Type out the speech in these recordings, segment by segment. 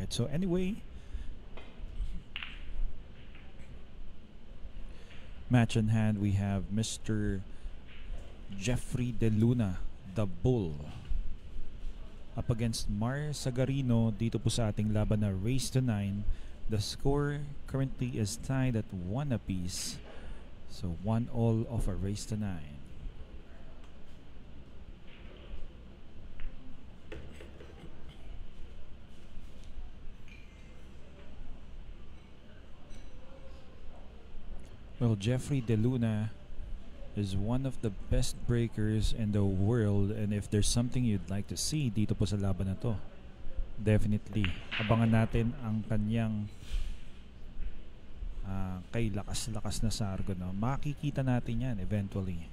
bracket. So anyway, match in hand, we have Mr. Jeffrey De Luna, the Bull, up against Mar Sagarino dito po sa ating laban na Race to 9. The score currently is tied at 1 apiece. So 1-1 of a Race to 9. Well, Jeffrey De Luna is one of the best breakers in the world, and if there's something you'd like to see dito po sa laban na to, definitely abangan natin ang kanyang kay lakas-lakas na Sargon. No? Makikita natin yan eventually.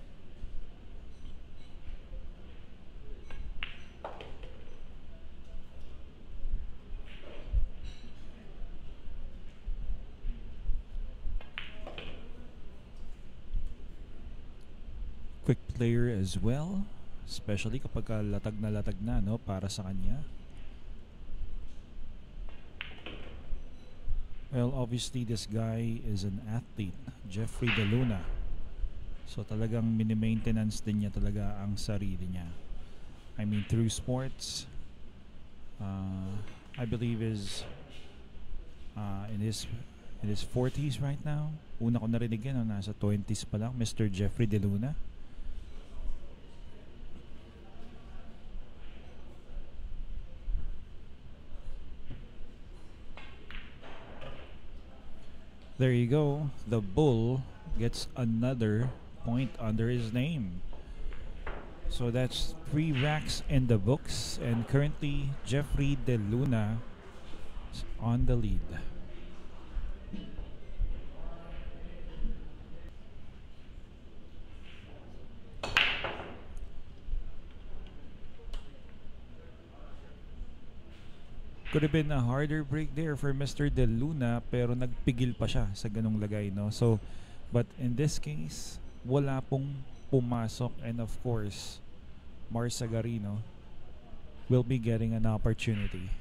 Quick player as well, especially kapag latag na no, para sa kanya. Well, obviously this guy is an athlete, Jeffrey De Luna. So talagang mini-maintenance din niya talaga ang sarili niya. I mean, through sports, I believe is in his 40s right now. Una ko narinig yan, nasa 20s pa lang, Mr. Jeffrey De Luna. There you go. The Bull gets another point under his name. So that's 3 racks in the books, and currently Jeffrey De Luna is on the lead. Could have been a harder break there for Mr. De Luna, pero nagpigil pa siya sa ganong lagay, no? So, but in this case, wala pong pumasok, and of course, Mar Sagarino will be getting an opportunity.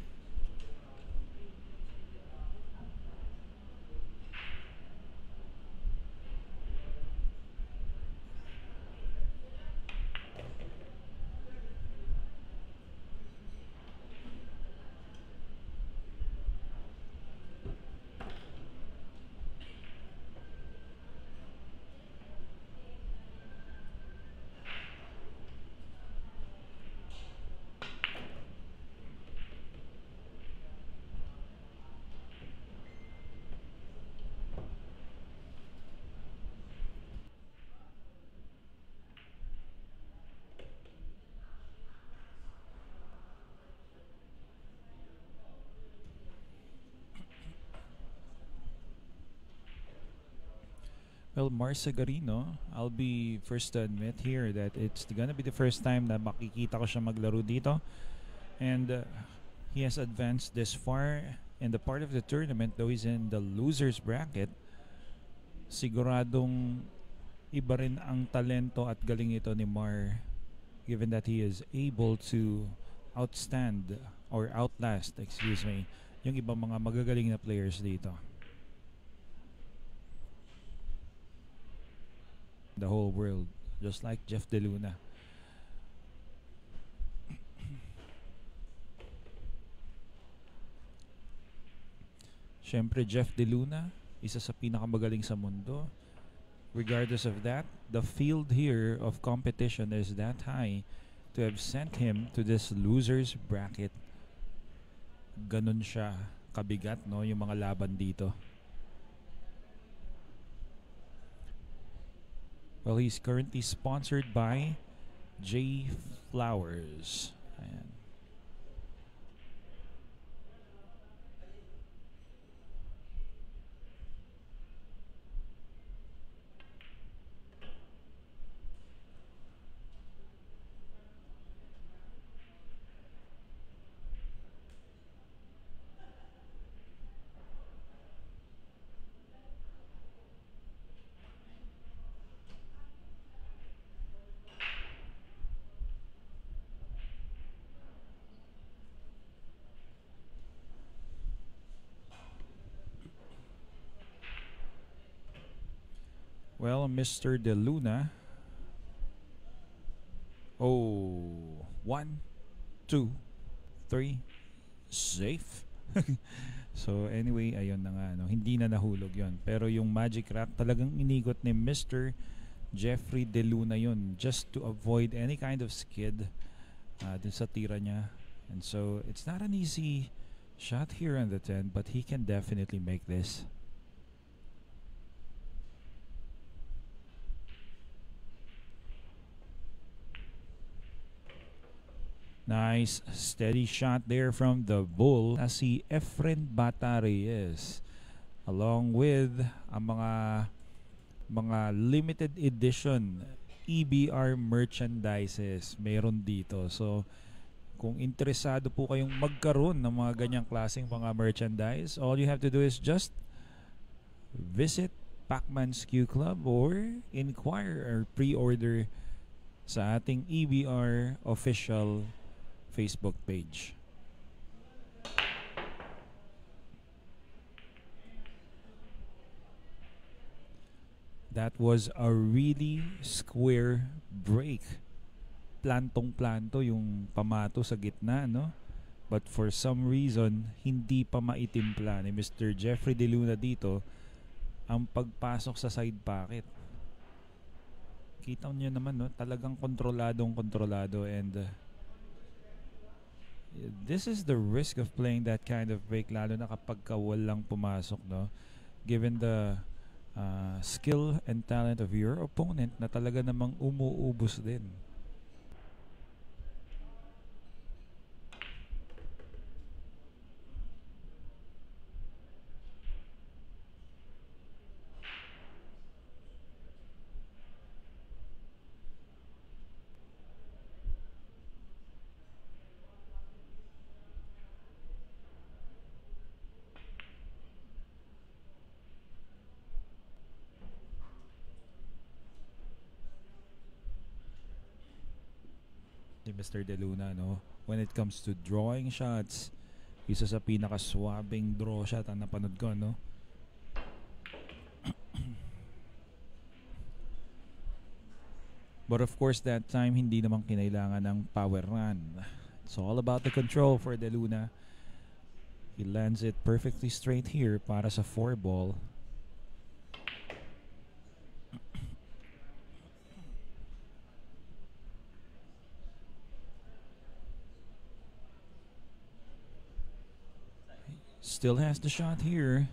Well, Mar Sagarino, I'll be first to admit here that it's gonna be the first time na makikita ko siya maglaro dito. And he has advanced this far in the part of the tournament, though he's in the loser's bracket. Siguradong iba rin ang talento at galing ito ni Mar, given that he is able to outstand or outlast, excuse me, yung ibang mga magagaling na players dito. The whole world, just like Jeff De Luna. Siyempre, Jeff De Luna, isa sa pinakamagaling sa mundo. Regardless of that, the field here of competition is that high to have sent him to this loser's bracket. Ganun siya kabigat, no, yung mga laban dito. Well, he's currently sponsored by J Flowers. Ayan. Well, Mr. De Luna. Oh, 1, 2, 3, safe. So anyway, ayun na nga, no? Hindi na nahulog yon. Pero yung Magic Rack talagang inigot ni Mr. Jeffrey De Luna yun just to avoid any kind of skid dun sa tira niya. And so it's not an easy shot here on the 10, but he can definitely make this. Nice steady shot there from the Bull na si Efren Bata Reyes, along with ang mga limited edition EBR merchandises meron dito. So kung interesado po kayong magkaroon ng mga ganyang klaseng mga merchandise, all you have to do is just visit Pacman's Q Club or inquire or pre-order sa ating EBR official Facebook page. That was a really square break. Plantong-planto yung pamato sa gitna, no? But for some reason, hindi pa maitimpla ni Mr. Jeffrey De Luna dito ang pagpasok sa side pocket. Kita niyo naman, no? Talagang kontrolado, and this is the risk of playing that kind of break, lalo na kapag walang pumasok, no? Given the skill and talent of your opponent na talaga namang umuubos din. Mr. De Luna, no? When it comes to drawing shots, isa sa pinakaswabing draw shot ang napanood ko, no? But of course, that time hindi naman kinailangan ng power run. It's all about the control for De Luna. He lands it perfectly straight here para sa 4 ball. Still has the shot here.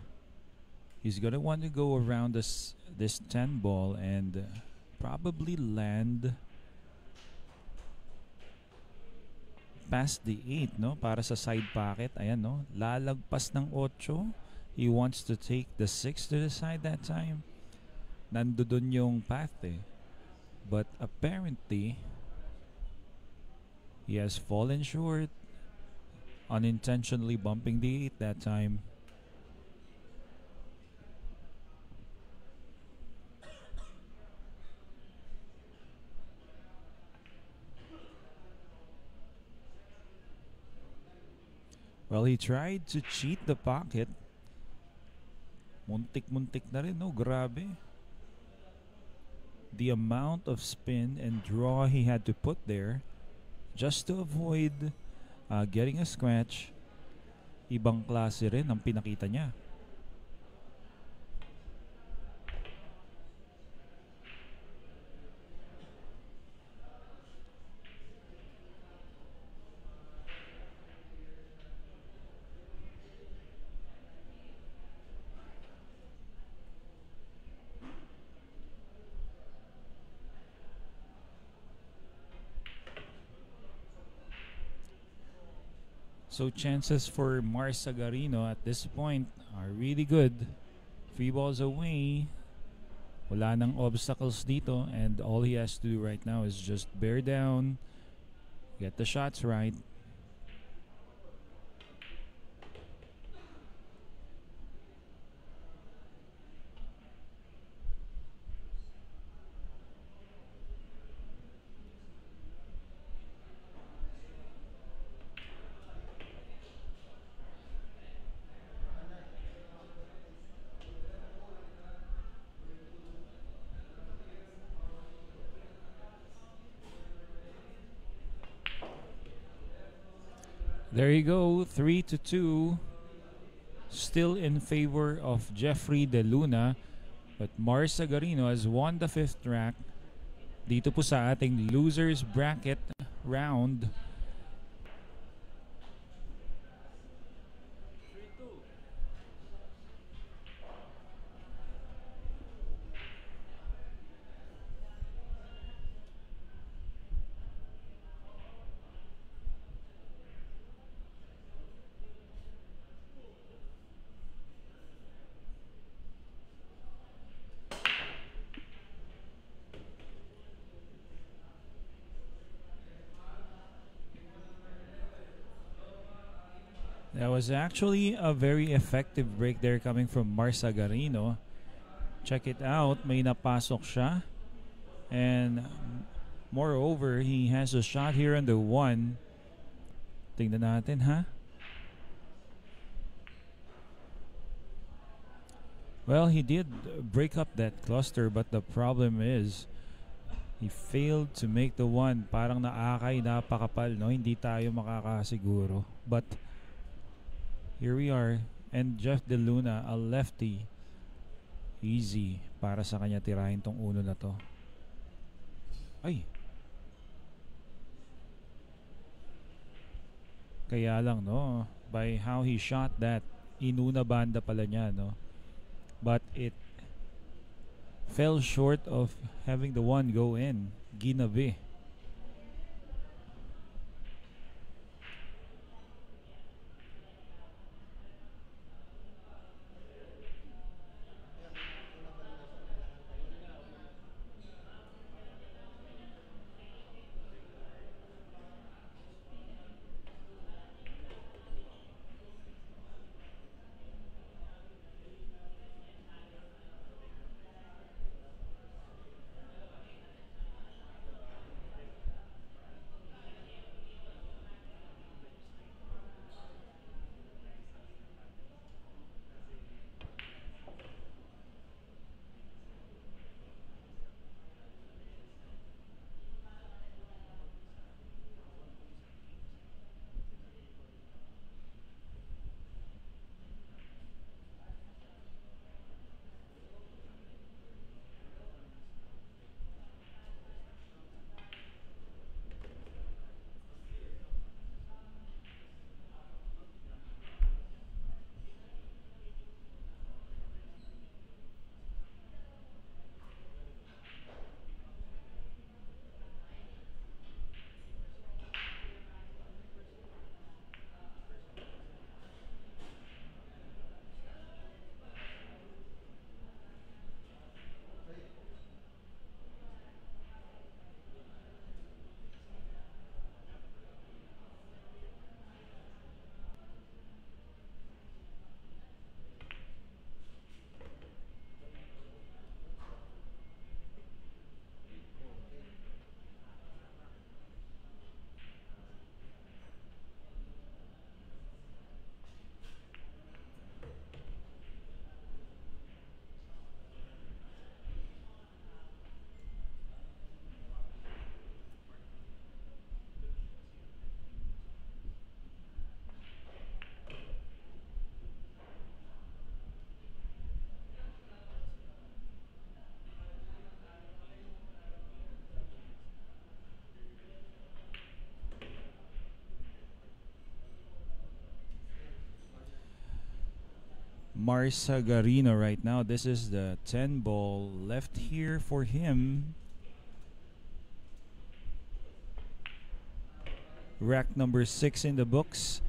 He's gonna want to go around this 10 ball and probably land past the 8, no? Para sa side pocket. Ayan, no? Lalagpas ng 8. He wants to take the 6 to the side that time. Nandun yung path, eh. But apparently he has fallen short, unintentionally bumping the 8 that time. Well, he tried to cheat the pocket. Muntik-muntik na rin, no? Grabe. The amount of spin and draw he had to put there just to avoid getting a scratch. Ibang klase rin ang pinakita niya. So chances for Mars Sagarino at this point are really good. 3 balls away. Wala nang obstacles dito, and all he has to do right now is just bear down, get the shots right. There you go, 3-2. Still in favor of Jeffrey De Luna. But Mars Sagarino has won the 5th rack dito po sa ating losers bracket round. That was actually a very effective break there coming from Mars Sagarino. Check it out, may napasok siya. And moreover, he has a shot here on the 1. Tingnan natin ha. Well, he did break up that cluster, but the problem is he failed to make the 1. Parang naakay, napakapal, no? Hindi tayo makakasiguro. But here we are. And Jeff De Luna, a lefty. Easy para sa kanya tirahin tong uno na to. Ay. Kaya lang, no? By how he shot that, inuna banda pala niya, no? But it fell short of having the 1 go in. Ginabi. Mars Sagarino right now. This is the 10 ball left here for him. Rack number 6 in the books.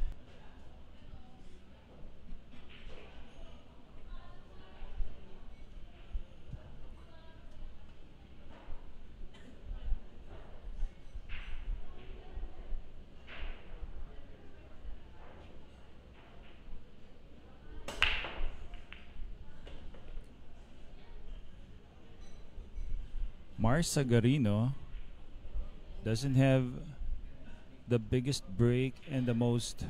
Mars Sagarino doesn't have the biggest break and the most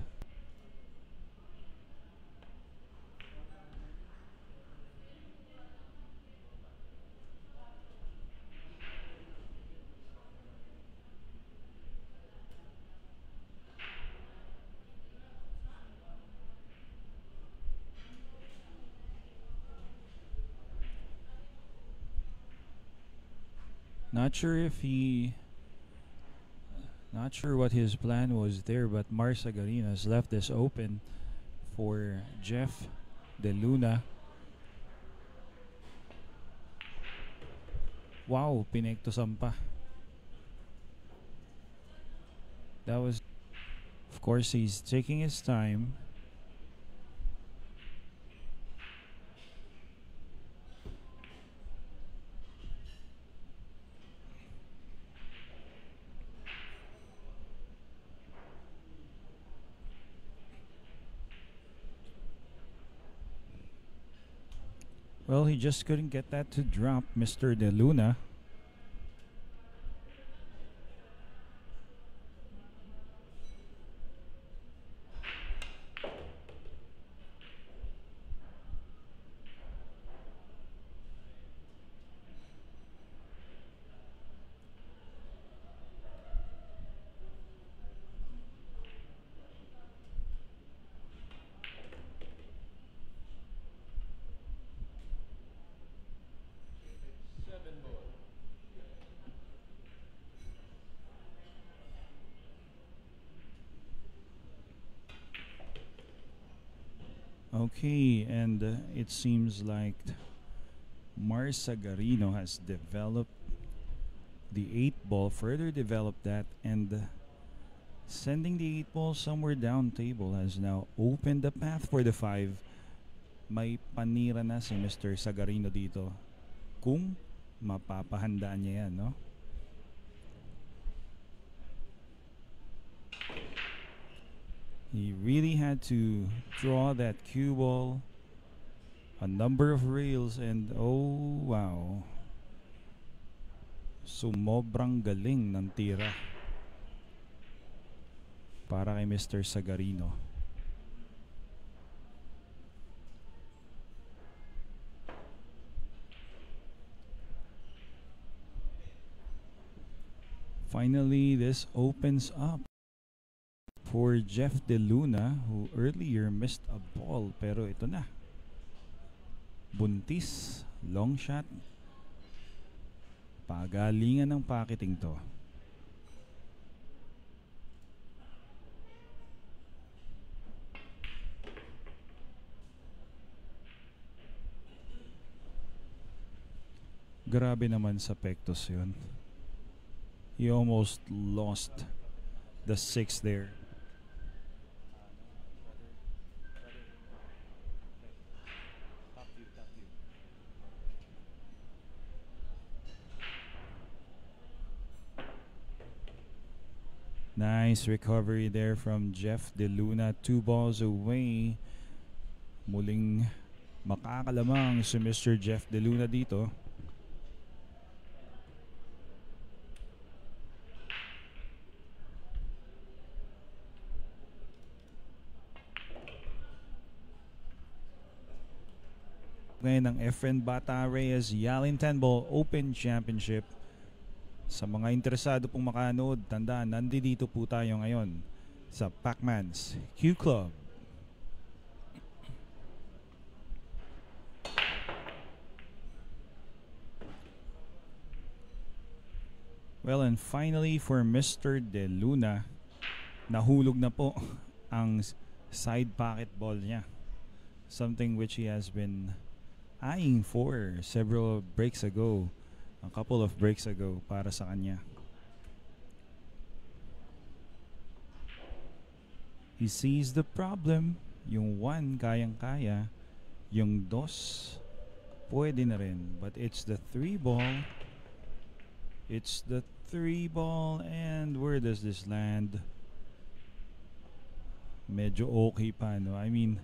Not sure if he, not sure what his plan was there, but Mar Sagarino has left this open for Jeff De Luna. Wow, pinektosan pa. That was, of course, he's taking his time. Well, he just couldn't get that to drop, Mr. De Luna. Okay, and it seems like Mar Sagarino has developed the 8 ball, further developed that, and sending the 8 ball somewhere down table has now opened the path for the 5. May panira na si Mr. Sagarino dito kung mapapahandaan niya yan, no? He really had to draw that cue ball, a number of rails, and oh wow, sumobrang galing ng tira para kay Mr. Sagarino. Finally, this opens up for Jeff De Luna, who earlier missed a ball, pero ito na. Buntis, long shot. Pagalingan ng pocketing to. Grabe naman sa Pectos yun. He almost lost the 6 there. Nice recovery there from Jeff De Luna. 2 balls away. Muling makakalamang si Mr. Jeff De Luna dito. Ngayon ng FN Bata Reyes Yalin 10-Ball Open Championship. Sa mga interesado pong makanood, tandaan, nandito po tayo ngayon sa Pacman's Q Club. Well, and finally for Mr. De Luna, nahulog na po ang side pocket ball niya. Something which he has been eyeing for several breaks ago. A couple of breaks ago para sa kanya. He sees the problem. Yung 1 kayang-kaya, yung 2 pwede na rin, but it's the 3 ball. It's the 3 ball, and where does this land? Medyo okay pa, no? I mean,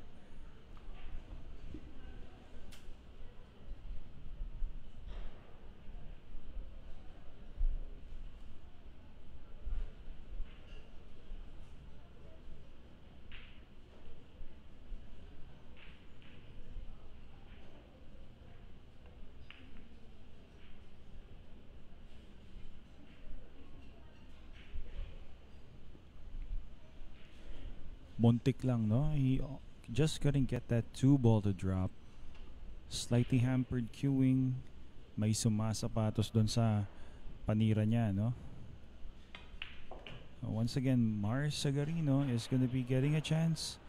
muntik lang, no? He just couldn't get that 2 ball to drop. Slightly hampered cueing. May sumasapatos doon sa panira niya, no? Once again, Mars Sagarino is gonna be getting a chance.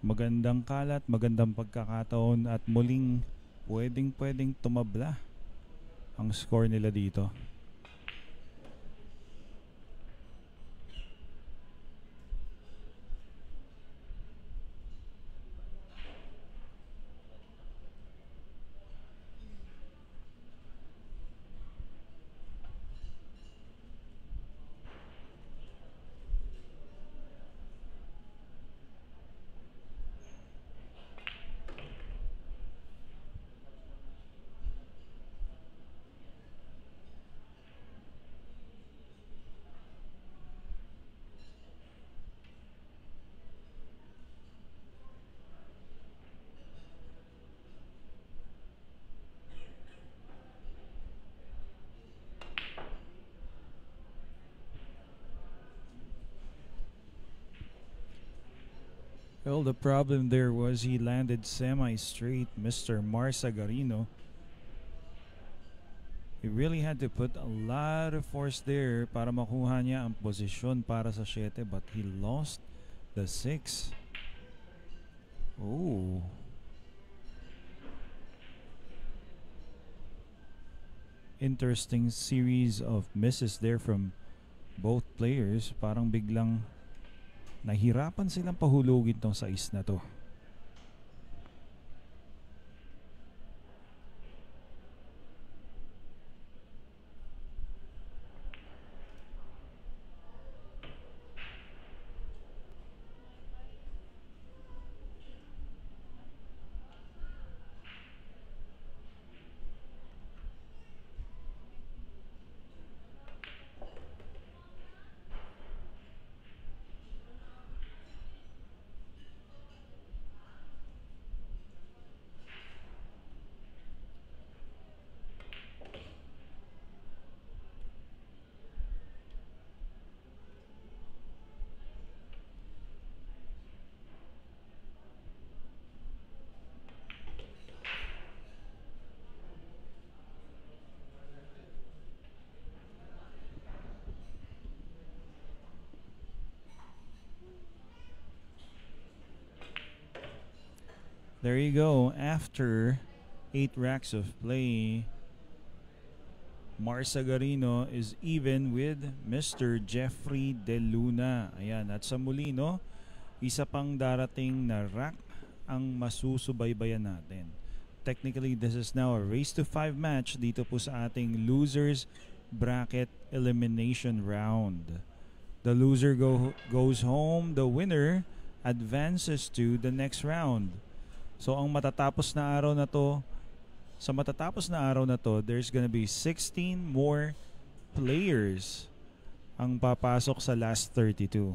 Magandang kalat, magandang pagkakataon at muling pwedeng tumabla ang score nila dito. Well, the problem there was he landed semi-straight, Mr. Mars Sagarino. He really had to put a lot of force there para makuha niya ang posisyon para sa 7, but he lost the 6. Oh. Interesting series of misses there from both players. Parang biglang nahirapan silang pahulugin tong sais na to. There you go. After 8 racks of play, Mars Sagarino is even with Mr. Jeffrey De Luna. Ayan, at sa muli, no, isa pang darating na rack ang masusubaybayan natin. Technically, this is now a race to 5 match dito po sa ating losers bracket elimination round. The loser goes home. The winner advances to the next round. So ang matatapos na araw na to, there's gonna be 16 more players ang papasok sa last 32.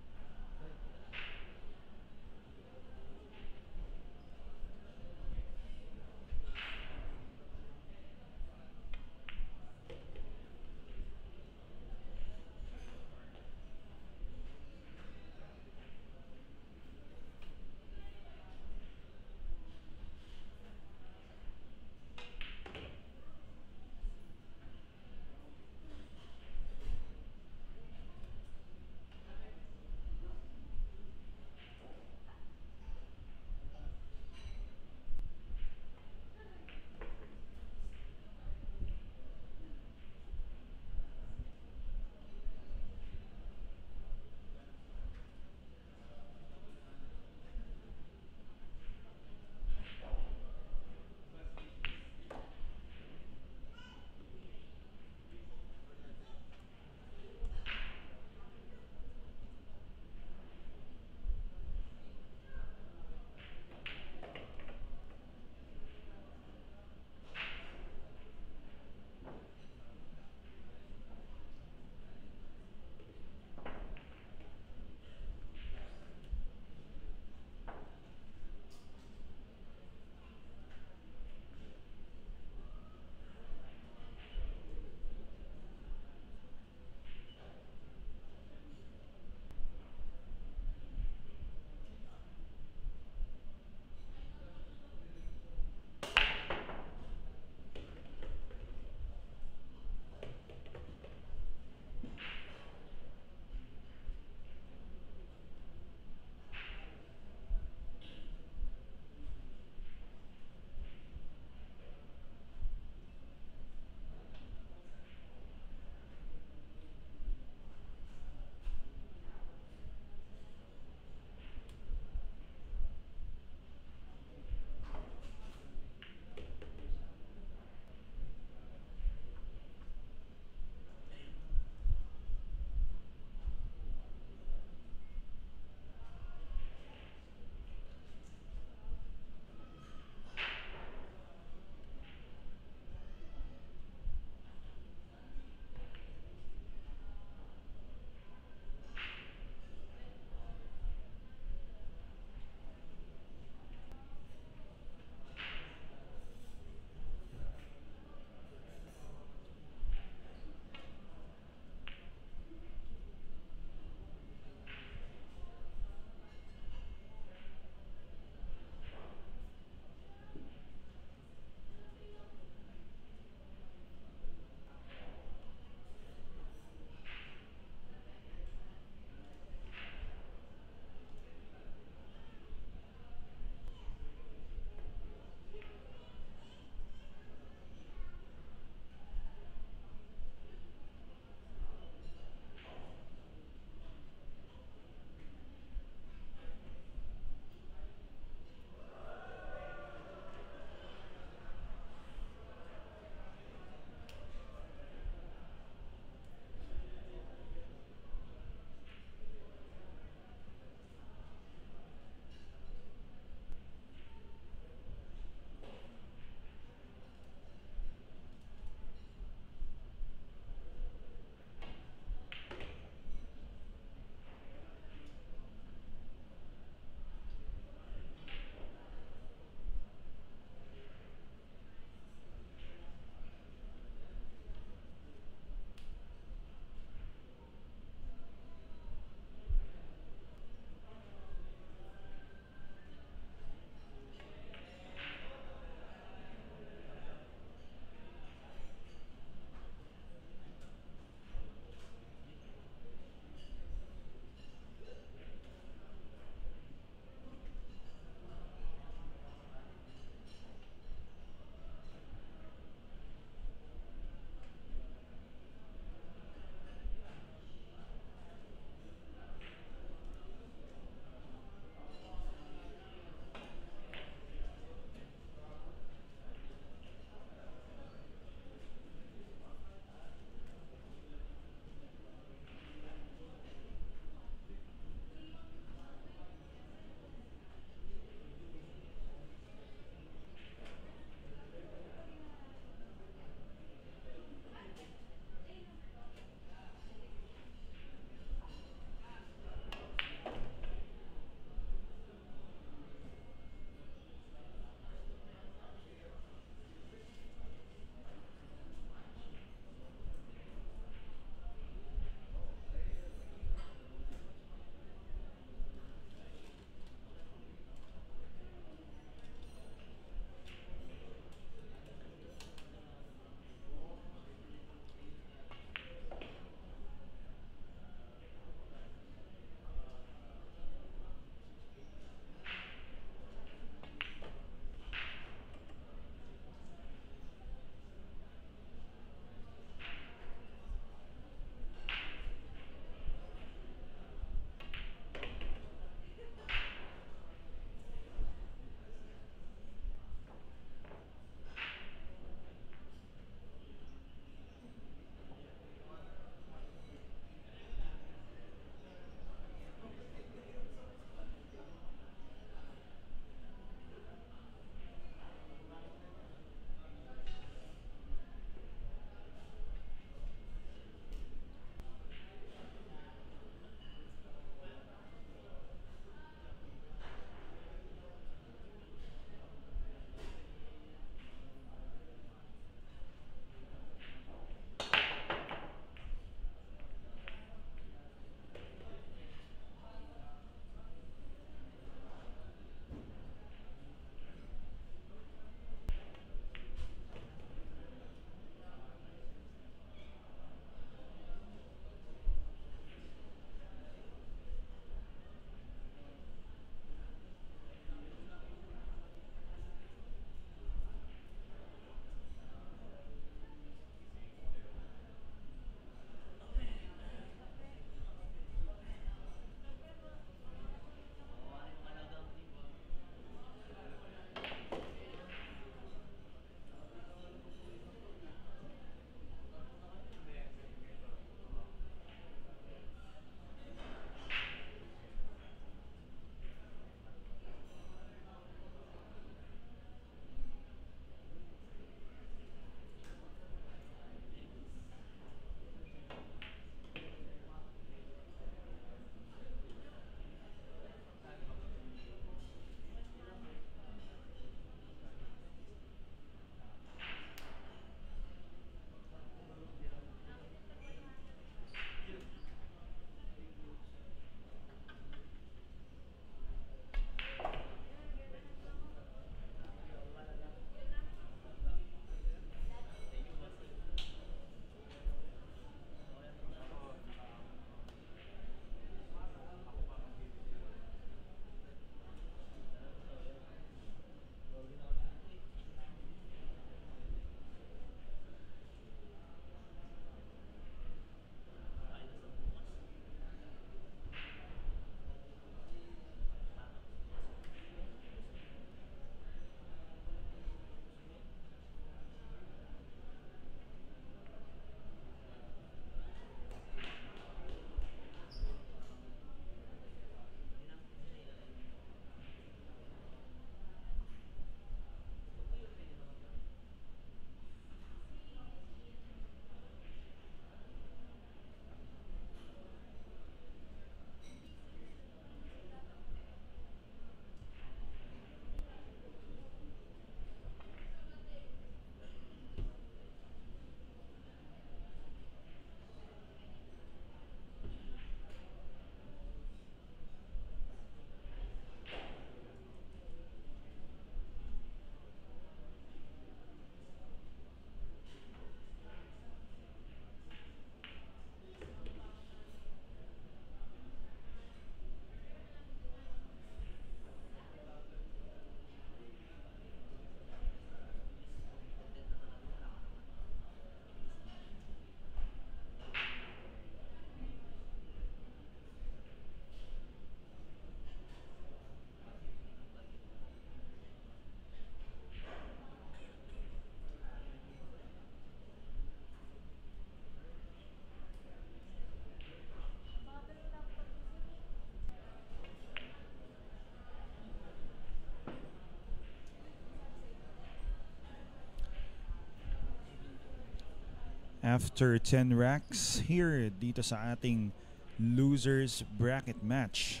after 10 racks here dito sa ating losers bracket match,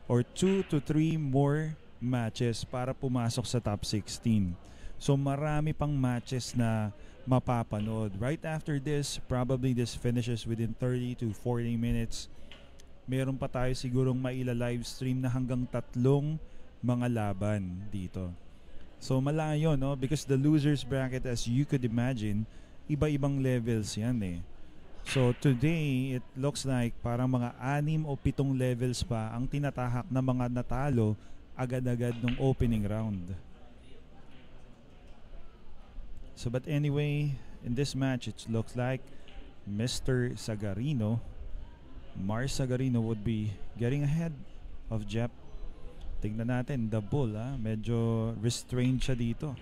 or 2 to 3 more matches para pumasok sa top 16. So marami pang matches na mapapanood. Right after this, probably this finishes within 30 to 40 minutes. Meron pa tayo sigurong maila live stream na hanggang 3 mga laban dito. So malayo, no? Because the losers bracket, as you could imagine, iba-ibang levels yan eh. So today, it looks like parang mga 6 o 7 levels pa ang tinatahak na mga natalo agad-agad nung opening round. So but anyway, in this match, it looks like Mr. Sagarino, Mars Sagarino, would be getting ahead of Jep. Tingnan natin, the bull, medyo restrained siya dito.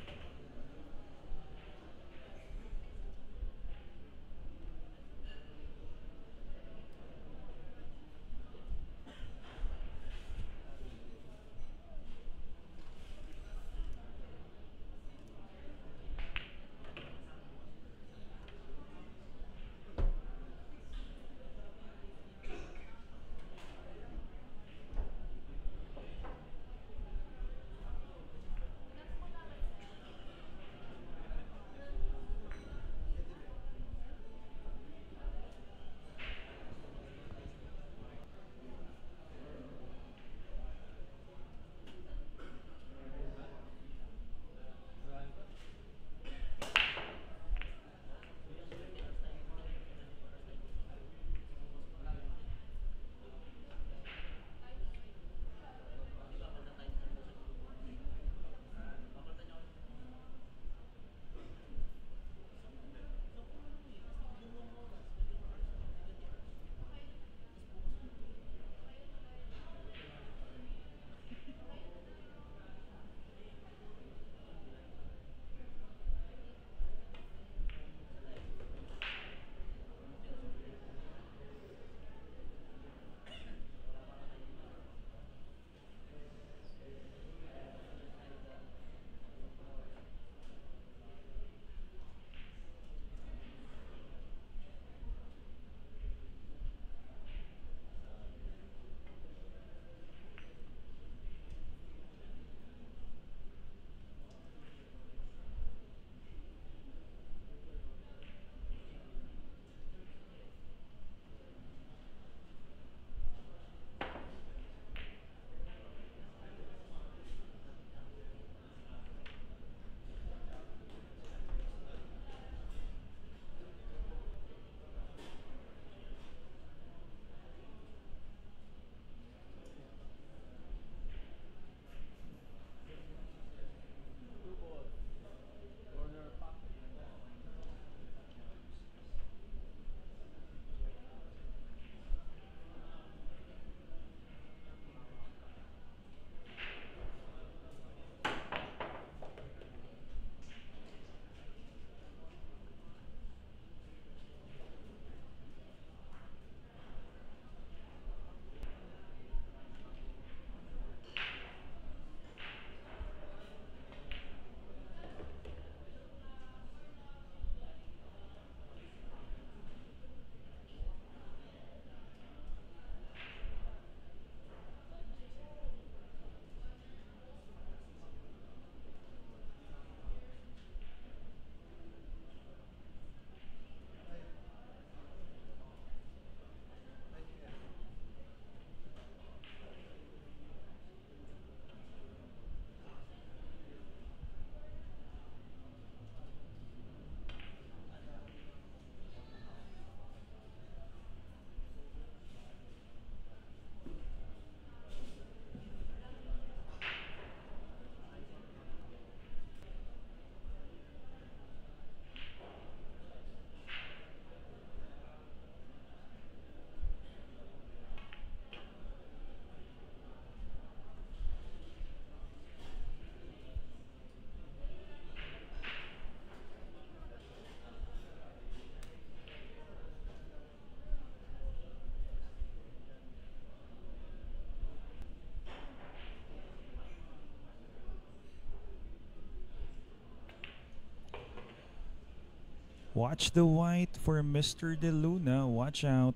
Watch the white for Mr. De Luna. Watch out.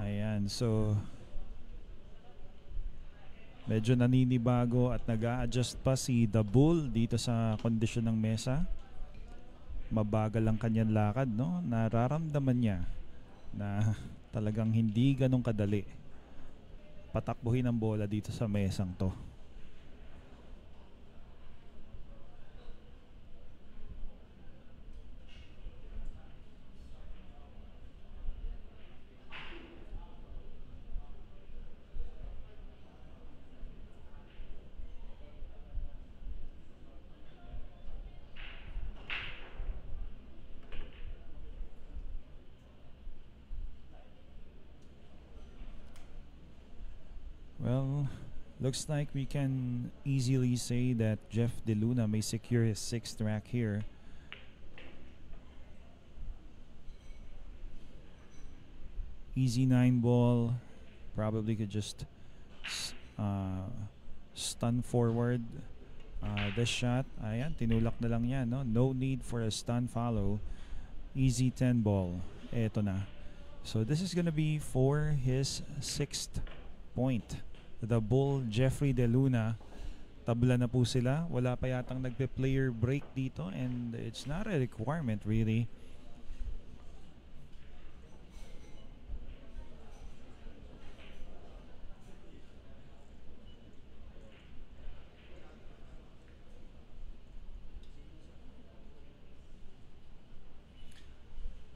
Ayan, so medyo naninibago at nag-a-adjust pa si The Bull dito sa kondisyon ng mesa. Mabagal ang kanyang lakad, no? Nararamdaman niya na talagang hindi ganun kadali patakbuhin ang bola dito sa mesang to. Well, looks like we can easily say that Jeff De Luna may secure his 6th rack here. Easy 9 ball. Probably could just stun forward this shot. Ayan, tinulak na lang yan, no? No need for a stun follow. Easy 10 ball. Eto na. So this is gonna be for his 6th point. The Bull, Jeffrey De Luna. Tabla na po sila. Wala pa yatang nagpe-player break dito, and it's not a requirement really.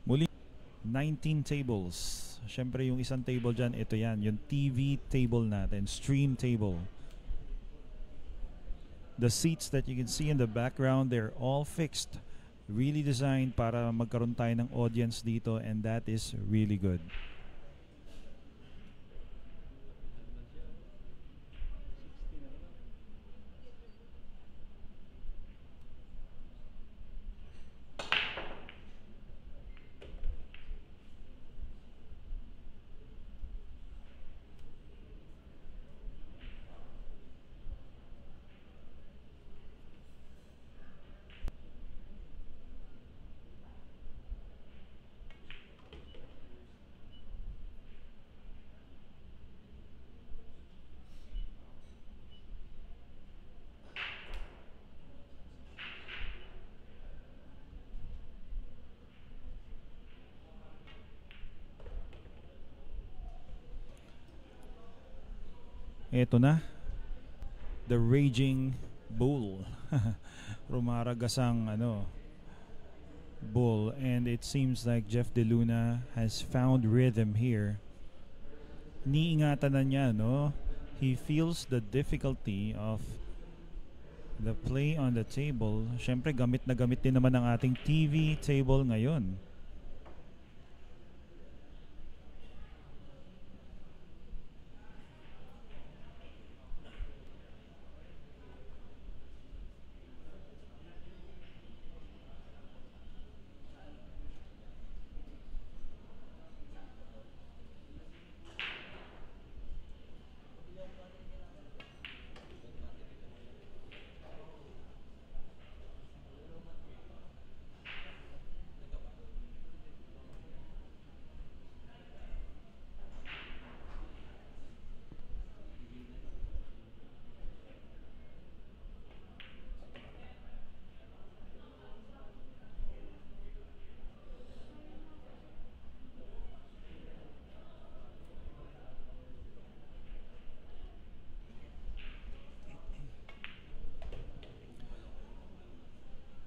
Muli, 19 tables. Syempre yung isang table dyan, ito yan, yung TV table natin, stream table. The seats that you can see in the background, they're all fixed. Really designed para magkaroon tayo ng audience dito, and that is really good. Ito na, the Raging Bull. Rumaragasang bull, and it seems like Jeff De Luna has found rhythm here. Niingatan na niya, no? He feels the difficulty of the play on the table. Syempre gamit na gamit din naman ang ating TV table ngayon.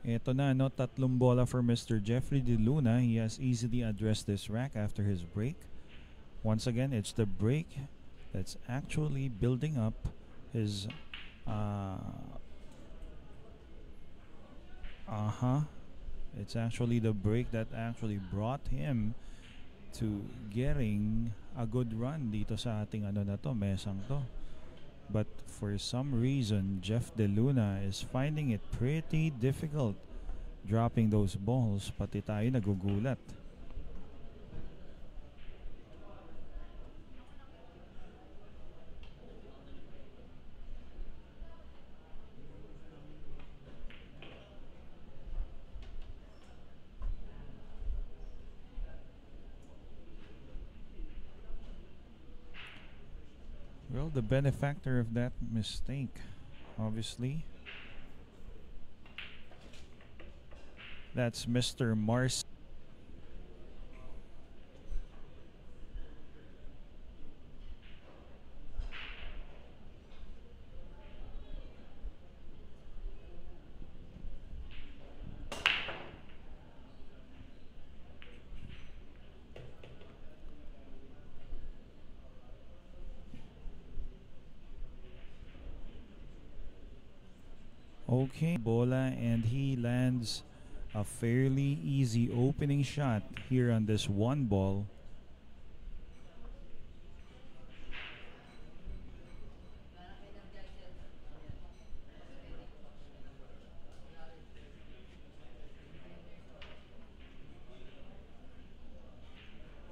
Ito na, no, tatlong bola for Mr. Jeffrey De Luna. He has easily addressed this rack after his break. Once again, it's the break that's actually building up his it's actually the break that actually brought him to getting a good run dito sa ating mesang to. But for some reason, Jeff De Luna is finding it pretty difficult dropping those balls. Pati tayo nagugulat. Well, the benefactor of that mistake, obviously, that's Mr. Mars. Okay, bola, and he lands a fairly easy opening shot here on this one ball.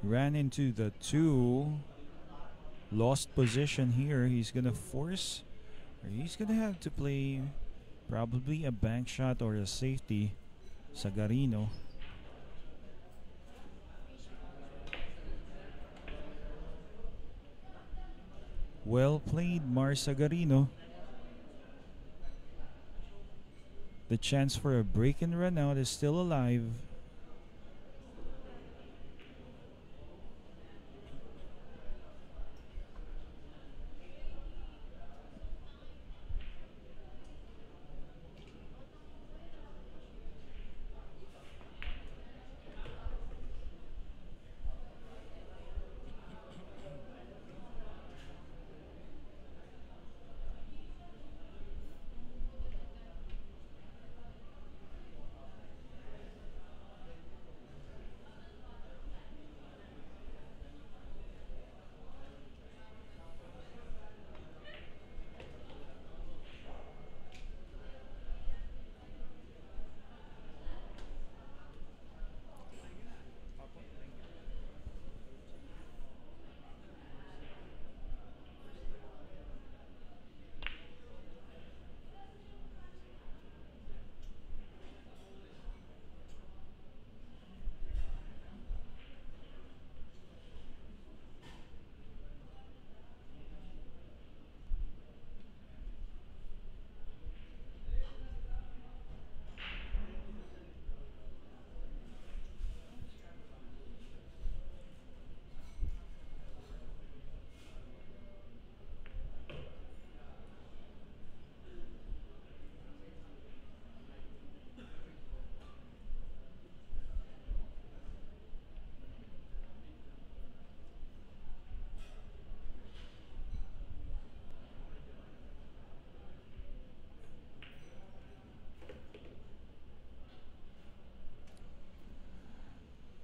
Ran into the two. Lost position here. He's gonna force, or he's gonna have to play probably a bank shot or a safety. Sagarino. Well played, Mars Sagarino. The chance for a break and run out is still alive.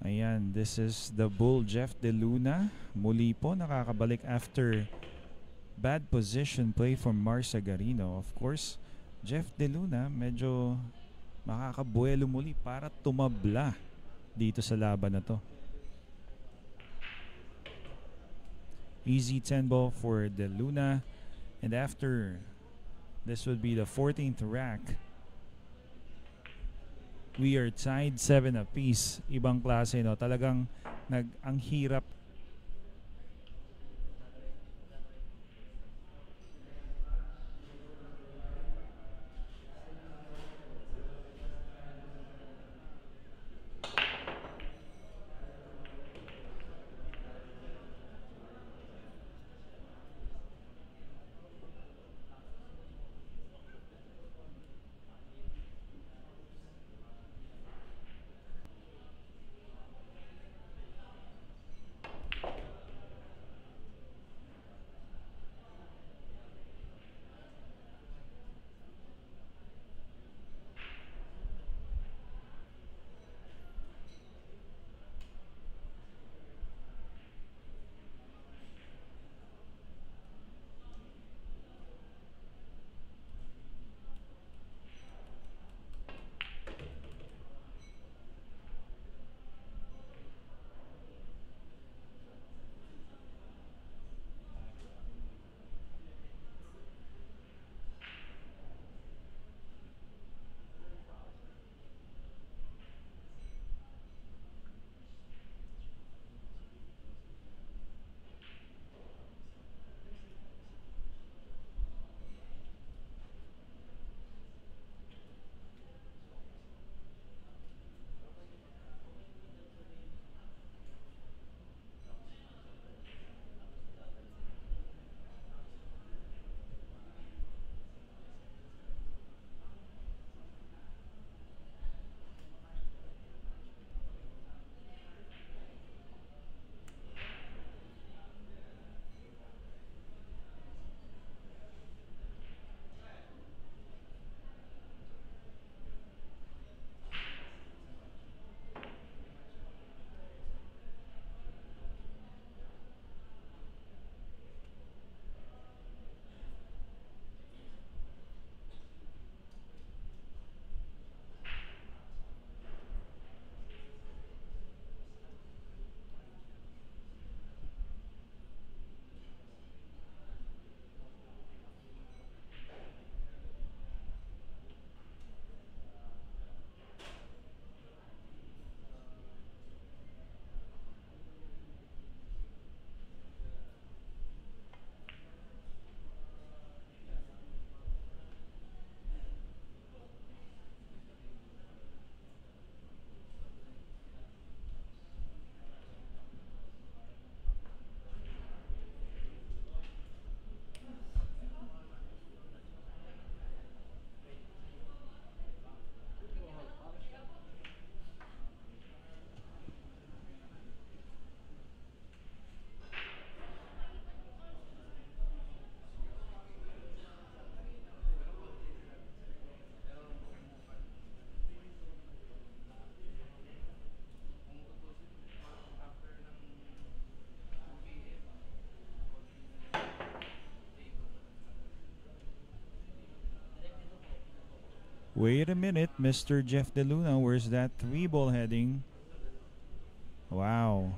Ayan, this is the Bull Jeff De Luna. Muli po nakakabalik after bad position play from Mars Sagarino. Of course, Jeff De Luna medyo makakabuelo muli para tumabla dito sa laban na to. Easy 10 ball for De Luna. And after, this would be the 14th rack. We are tied 7 apiece. Ibang klase, no? Talagang ang hirap. Wait a minute, Mr. Jeff De Luna. Where's that 3-ball heading? Wow.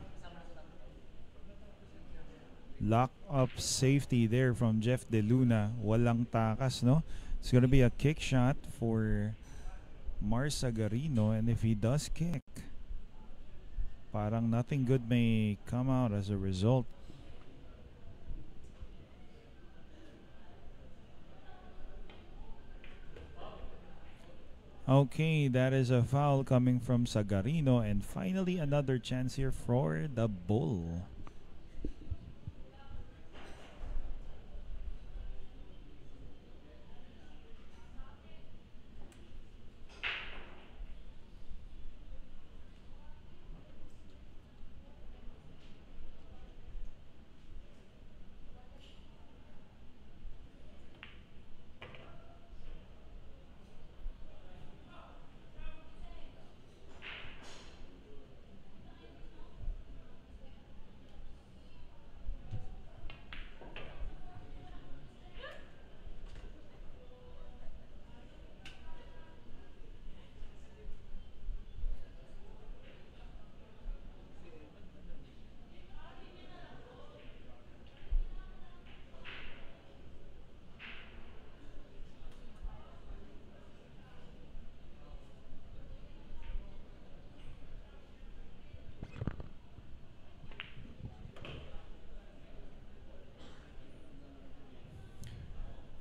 Lock up safety there from Jeff De Luna. Walang takas, no? It's gonna be a kick shot for Marsagarino, and if he does kick, parang nothing good may come out as a result. Okay, that is a foul coming from Sagarino, and finally another chance here for the Bull.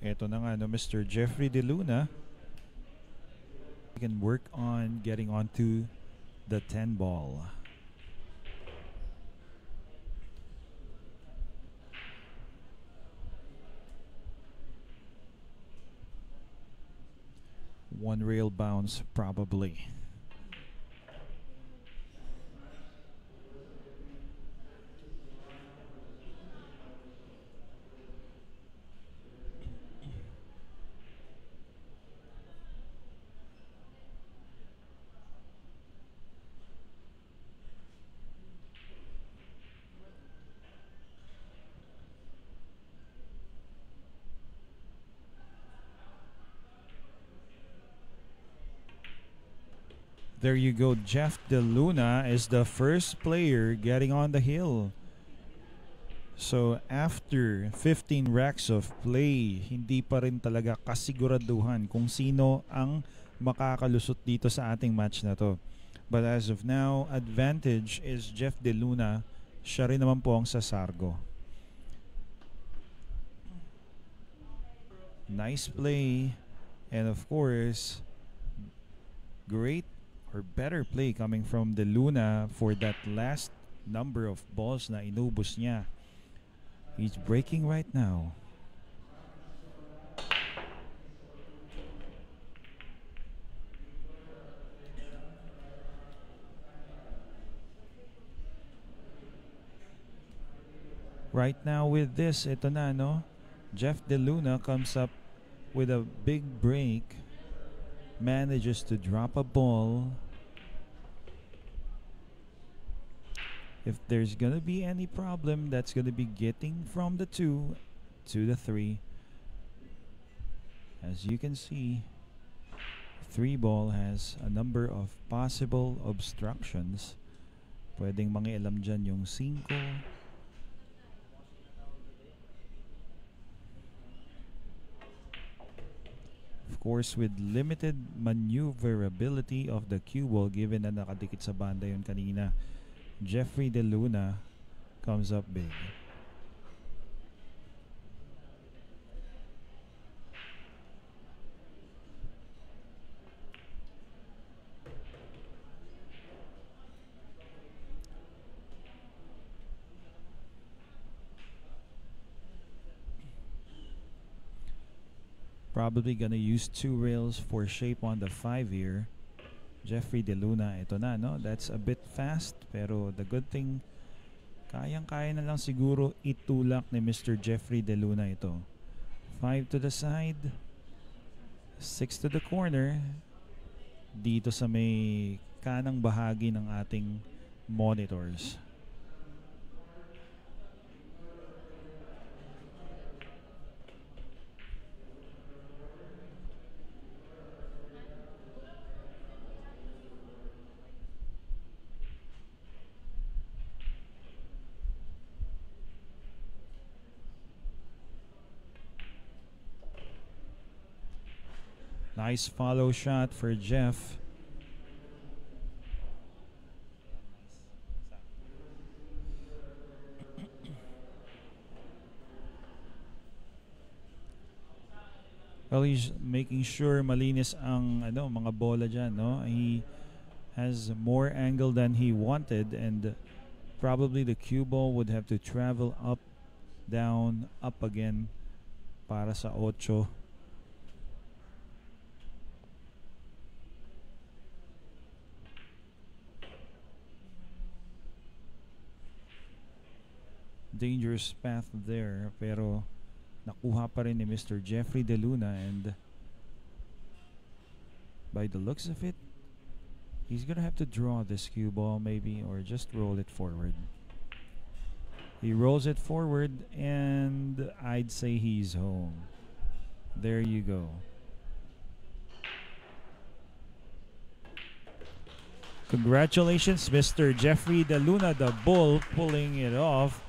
Ito na nga, no, Mr. Jeffrey De Luna. We can work on getting onto the 10 ball. One rail bounce probably. There you go. Jeff De Luna is the first player getting on the hill. So after 15 racks of play, hindi pa rin talaga kasiguraduhan kung sino ang makakalusot dito sa ating match na to. But as of now, advantage is Jeff De Luna. Siya rin naman po ang sasargo. Nice play. And of course, great or better play coming from De Luna for that last number of balls na inubos niya. He's breaking right now. Right now with this, ito na, no? Jeff De Luna comes up with a big break. Manages to drop a ball. If there's gonna be any problem, that's gonna be getting from the 2 to the 3. As you can see, 3 ball has a number of possible obstructions. Pwedeng mangialam dyan yung 5. Of course, with limited maneuverability of the cue ball, given na nakadikit sa banda yun kanina, Jeffrey De Luna comes up big. Probably gonna use 2 rails for shape on the 5 here. Jeffrey De Luna, ito na, no? That's a bit fast, pero the good thing, kayang-kaya na lang siguro itulak ni Mr. Jeffrey De Luna ito. 5 to the side, 6 to the corner, dito sa may kanang bahagi ng ating monitors. Nice follow shot for Jeff. Well, he's making sure malinis ang mga bola dyan, no? He has more angle than he wanted, and probably the cue ball would have to travel up, down, up again para sa 8. Dangerous path there, pero nakuha pa rin ni Mr. Jeffrey De Luna, and by the looks of it, he's gonna have to draw this cue ball maybe, or just roll it forward. He rolls it forward, and I'd say he's home. There you go. Congratulations, Mr. Jeffrey De Luna, the Bull, pulling it off.